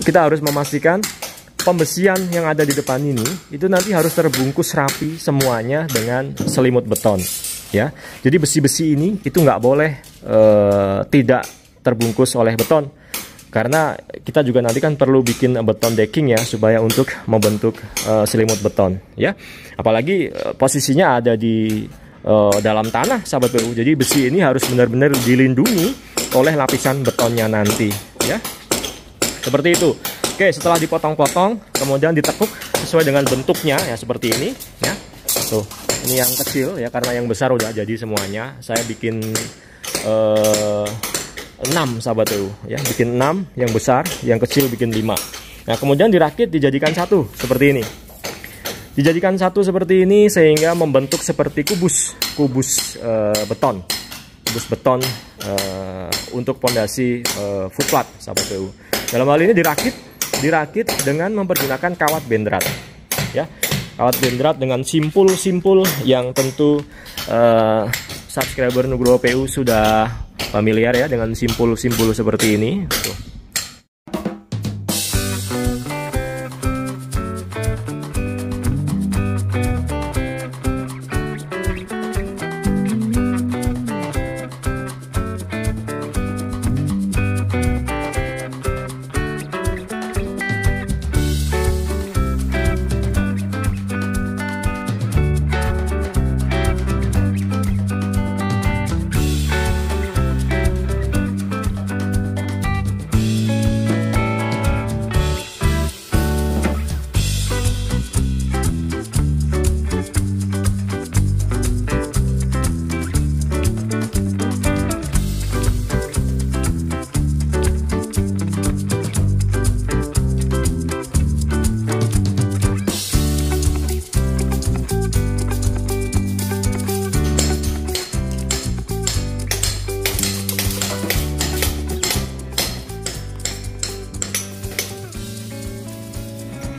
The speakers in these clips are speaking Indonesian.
kita harus memastikan pembesian yang ada di depan ini itu nanti harus terbungkus rapi semuanya dengan selimut beton ya. Jadi besi-besi ini itu nggak boleh tidak terbungkus oleh beton, karena kita juga nanti kan perlu bikin beton decking ya, supaya untuk membentuk selimut beton ya. Apalagi posisinya ada di dalam tanah sahabat PU, jadi besi ini harus benar-benar dilindungi oleh lapisan betonnya nanti ya. Seperti itu. Oke, setelah dipotong-potong kemudian ditekuk sesuai dengan bentuknya ya, seperti ini ya. Tuh, ini yang kecil ya, karena yang besar udah jadi semuanya. Saya bikin 6 sahabat PU ya, bikin 6 yang besar, yang kecil bikin 5. Nah, kemudian dirakit dijadikan satu seperti ini. Dijadikan satu seperti ini sehingga membentuk seperti kubus beton. Kubus beton untuk pondasi footplat sahabat PU. Dalam hal ini dirakit dengan mempergunakan kawat bendrat ya. Kawat bendrat dengan simpul-simpul yang tentu subscriber Nugroho PU sudah familiar ya dengan simpul-simpul seperti ini. Tuh.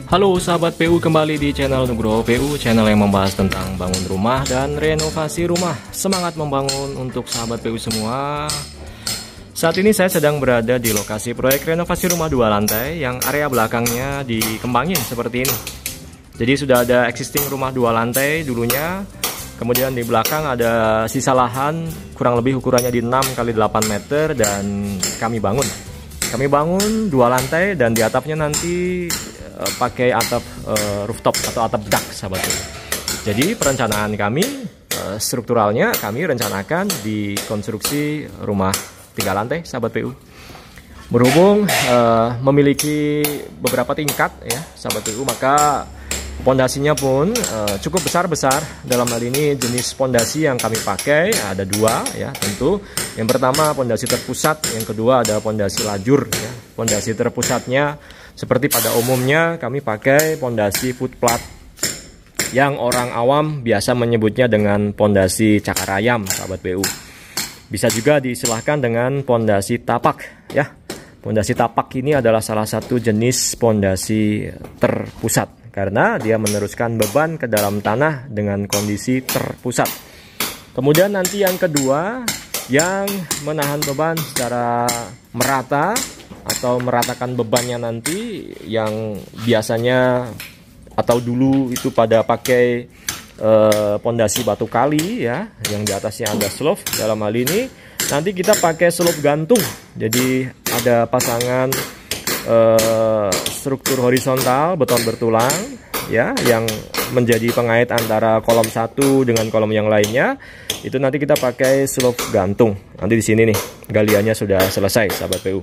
Halo sahabat PU, kembali di channel Nugroho PU, channel yang membahas tentang bangun rumah dan renovasi rumah. Semangat membangun untuk sahabat PU semua. Saat ini saya sedang berada di lokasi proyek renovasi rumah 2 lantai yang area belakangnya dikembangin seperti ini. Jadi sudah ada existing rumah 2 lantai dulunya, kemudian di belakang ada sisa lahan kurang lebih ukurannya di 6 x 8 meter dan kami bangun 2 lantai dan di atapnya nanti pakai atap rooftop atau atap dak sahabat PU. Jadi perencanaan kami strukturalnya kami rencanakan di konstruksi rumah 3 lantai sahabat PU. Berhubung memiliki beberapa tingkat ya sahabat PU, maka pondasinya pun cukup besar-besar. Dalam hal ini jenis pondasi yang kami pakai ada 2 ya tentu. Yang pertama pondasi terpusat, yang kedua ada pondasi lajur ya. Pondasi terpusatnya seperti pada umumnya kami pakai pondasi footplat yang orang awam biasa menyebutnya dengan pondasi cakar ayam sahabat PU. Bisa juga diistilahkan dengan pondasi tapak ya. Pondasi tapak ini adalah salah satu jenis pondasi terpusat karena dia meneruskan beban ke dalam tanah dengan kondisi terpusat. Kemudian nanti yang kedua yang menahan beban secara merata atau meratakan bebannya nanti, yang biasanya atau dulu itu pada pakai pondasi batu kali ya, yang di atasnya ada slope. Dalam hal ini nanti kita pakai slope gantung. Jadi ada pasangan struktur horizontal beton bertulang ya, yang menjadi pengait antara kolom satu dengan kolom yang lainnya. Itu nanti kita pakai slope gantung. Nanti di sini nih galiannya sudah selesai sahabat PU.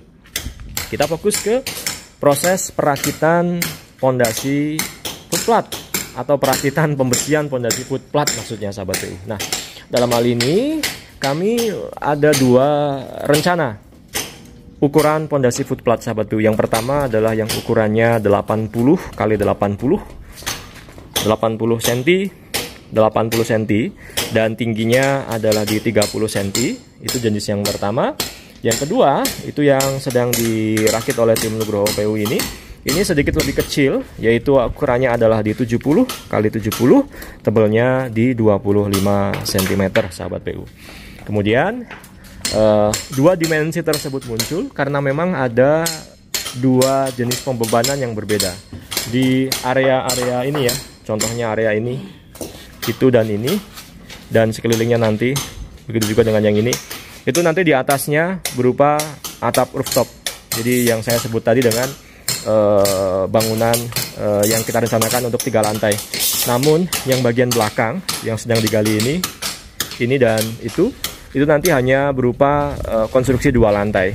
Kita fokus ke proses perakitan pondasi footplat atau perakitan pembesian pondasi footplat maksudnya sahabat PU. Nah, dalam hal ini kami ada 2 rencana ukuran pondasi footplat sahabat PU. Yang pertama adalah yang ukurannya 80 x 80 cm, 80 cm dan tingginya adalah di 30 cm. Itu jenis yang pertama. Yang kedua, itu yang sedang dirakit oleh tim Nugroho PU ini sedikit lebih kecil, yaitu ukurannya adalah di 70 x 70, tebalnya di 25 cm sahabat PU. Kemudian 2 dimensi tersebut muncul karena memang ada dua jenis pembebanan yang berbeda. Di area-area ini ya, contohnya area ini, itu dan ini, dan sekelilingnya nanti, begitu juga dengan yang ini. Itu nanti di atasnya berupa atap rooftop. Jadi yang saya sebut tadi dengan bangunan yang kita rencanakan untuk 3 lantai. Namun yang bagian belakang yang sedang digali ini dan itu nanti hanya berupa konstruksi 2 lantai.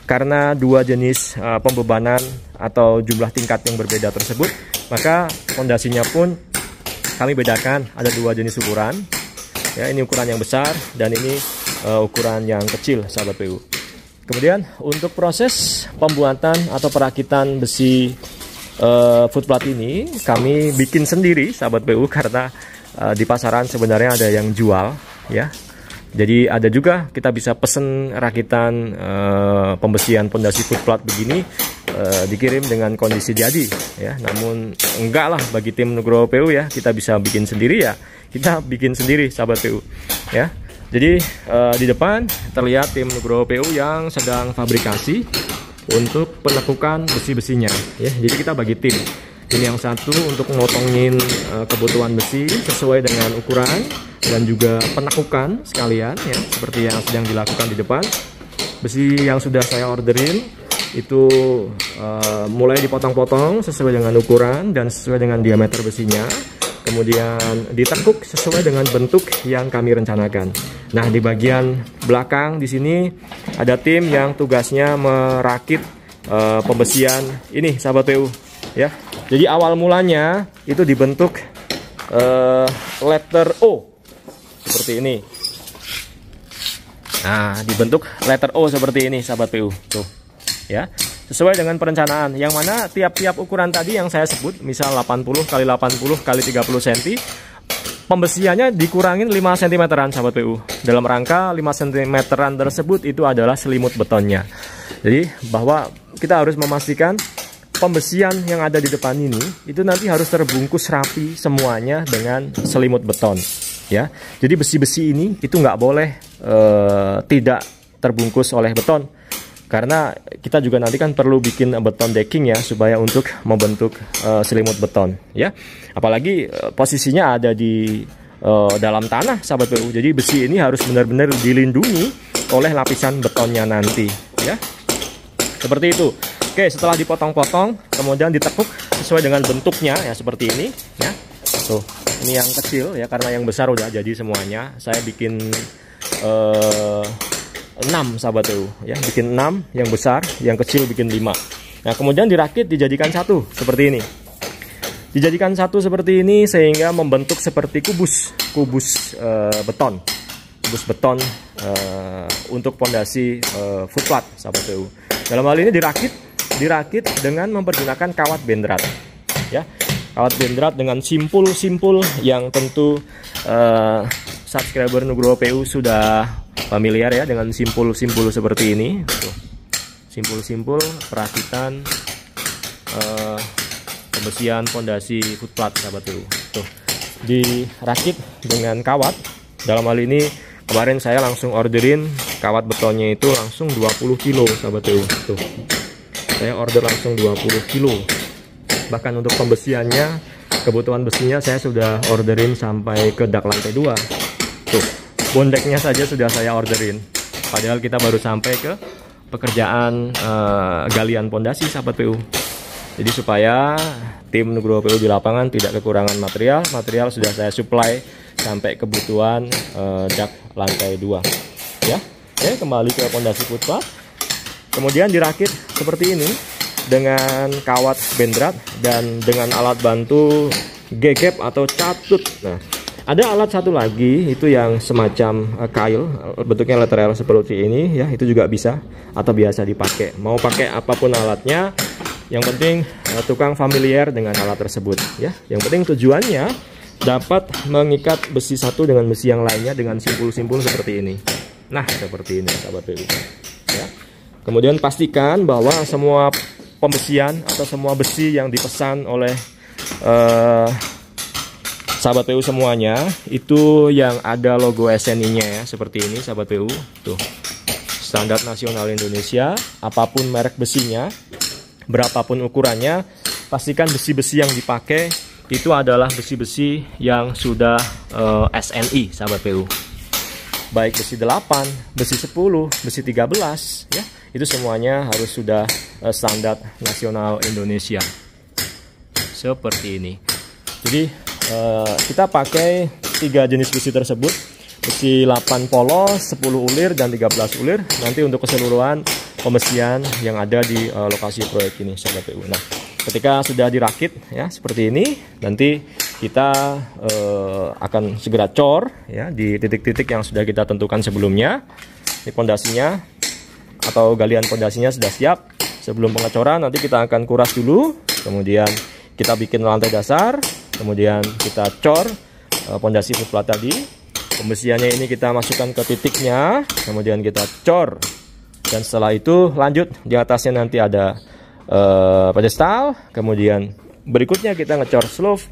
Karena 2 jenis pembebanan atau jumlah tingkat yang berbeda tersebut, maka fondasinya pun kami bedakan, ada 2 jenis ukuran. Ya, ini ukuran yang besar dan ini ukuran yang kecil, sahabat PU. Kemudian untuk proses pembuatan atau perakitan besi footplate ini kami bikin sendiri, sahabat PU, karena di pasaran sebenarnya ada yang jual ya. Jadi ada juga kita bisa pesen rakitan pembesian pondasi footplate begini dikirim dengan kondisi jadi ya. Namun enggak lah, bagi tim Nugroho PU ya, kita bisa bikin sendiri ya. Kita bikin sendiri, sahabat PU ya. Jadi di depan terlihat tim Nugroho PU yang sedang fabrikasi untuk penekukan besi-besinya ya. Jadi kita bagi tim. Tim yang satu untuk memotongin kebutuhan besi sesuai dengan ukuran dan juga penekukan sekalian ya, seperti yang sedang dilakukan di depan. Besi yang sudah saya orderin itu mulai dipotong-potong sesuai dengan ukuran dan sesuai dengan diameter besinya. Kemudian ditekuk sesuai dengan bentuk yang kami rencanakan. Nah, di bagian belakang di sini ada tim yang tugasnya merakit pembesian ini, sahabat PU ya. Jadi awal mulanya itu dibentuk letter O seperti ini. Nah, dibentuk letter O seperti ini, sahabat PU. Tuh ya. Sesuai dengan perencanaan, yang mana tiap-tiap ukuran tadi yang saya sebut, misal 80 x 80 x 30 cm, pembesiannya dikurangin 5 cm-an, sahabat PU. Dalam rangka 5 cm-an tersebut itu adalah selimut betonnya. Jadi bahwa kita harus memastikan pembesian yang ada di depan ini itu nanti harus terbungkus rapi semuanya dengan selimut beton ya. Jadi besi-besi ini itu nggak boleh tidak terbungkus oleh beton. Karena kita juga nanti kan perlu bikin beton decking ya, supaya untuk membentuk selimut beton ya. Apalagi posisinya ada di dalam tanah, sahabat PU. Jadi besi ini harus benar-benar dilindungi oleh lapisan betonnya nanti ya. Seperti itu. Oke, setelah dipotong-potong kemudian ditekuk sesuai dengan bentuknya ya, seperti ini ya. Tuh, ini yang kecil ya, karena yang besar udah jadi semuanya. Saya bikin 6, sahabat PU ya, bikin 6 yang besar, yang kecil bikin 5. Nah, kemudian dirakit dijadikan satu seperti ini. Dijadikan satu seperti ini sehingga membentuk seperti kubus beton. Kubus beton untuk pondasi footplate, sahabat PU. Dalam hal ini dirakit dengan mempergunakan kawat bendrat ya. Kawat bendrat dengan simpul-simpul yang tentu subscriber Nugroho PU sudah familiar ya dengan simpul-simpul seperti ini. Simpul-simpul perakitan pembesian pondasi footplate, sahabat PU. Tuh, dirakit dengan kawat. Dalam hal ini kemarin saya langsung orderin kawat betonnya itu langsung 20 kilo, sahabat PU. Tuh, saya order langsung 20 kilo. Bahkan untuk pembesiannya, kebutuhan besinya saya sudah orderin sampai ke dak lantai 2. Tuh, bondeknya saja sudah saya orderin. Padahal kita baru sampai ke pekerjaan galian pondasi, sahabat PU. Jadi supaya tim Nugroho PU di lapangan tidak kekurangan material. Material sudah saya supply sampai kebutuhan dak lantai 2 ya. Oke, kembali ke pondasi footplate. Kemudian dirakit seperti ini dengan kawat bendrat dan dengan alat bantu gegep atau catut. Nah, ada alat satu lagi itu yang semacam kail, bentuknya lateral seperti ini ya, itu juga bisa atau biasa dipakai. Mau pakai apapun alatnya, yang penting tukang familiar dengan alat tersebut ya. Yang penting tujuannya dapat mengikat besi satu dengan besi yang lainnya dengan simpul-simpul seperti ini. Nah, seperti ini, sahabat PU ya. Kemudian pastikan bahwa semua pembesian atau semua besi yang dipesan oleh sahabat PU semuanya itu yang ada logo SNI-nya ya, seperti ini, sahabat PU. Tuh, standar nasional Indonesia, apapun merek besinya berapapun ukurannya, pastikan besi-besi yang dipakai itu adalah besi-besi yang sudah SNI, sahabat PU. Baik besi 8, besi 10, besi 13 ya, itu semuanya harus sudah standar nasional Indonesia. Seperti ini. Jadi kita pakai 3 jenis besi tersebut, besi 8 polos, 10 ulir dan 13 ulir, nanti untuk keseluruhan pembesian yang ada di lokasi proyek ini, sahabat PU. Nah, ketika sudah dirakit ya seperti ini, nanti kita akan segera cor ya di titik-titik yang sudah kita tentukan sebelumnya. Ini pondasinya atau galian pondasinya sudah siap. Sebelum pengecoran nanti kita akan kuras dulu, kemudian kita bikin lantai dasar, kemudian kita cor pondasi footplat tadi. Pembesiannya ini kita masukkan ke titiknya, kemudian kita cor, dan setelah itu lanjut di atasnya nanti ada pedestal, kemudian berikutnya kita ngecor sloof,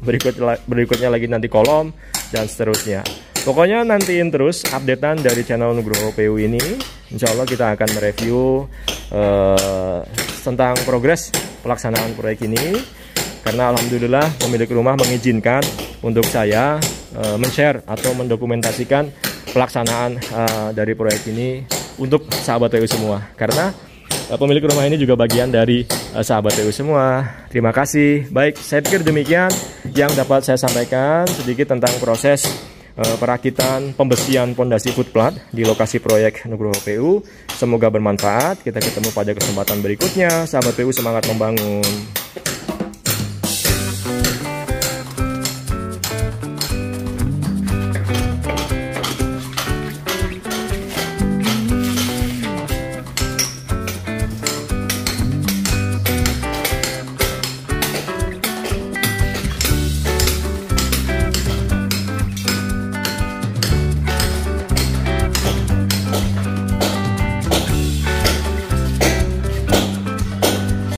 berikutnya lagi nanti kolom, dan seterusnya. Pokoknya nantiin terus updatean dari channel Nugroho PU ini. Insya Allah kita akan mereview tentang progres pelaksanaan proyek ini. Karena alhamdulillah pemilik rumah mengizinkan untuk saya men-share atau mendokumentasikan pelaksanaan dari proyek ini untuk sahabat PU semua. Karena pemilik rumah ini juga bagian dari sahabat PU semua. Terima kasih. Baik, saya pikir demikian yang dapat saya sampaikan sedikit tentang proses perakitan pembesian pondasi footplat di lokasi proyek Nugroho PU. Semoga bermanfaat. Kita ketemu pada kesempatan berikutnya. Sahabat PU semangat membangun.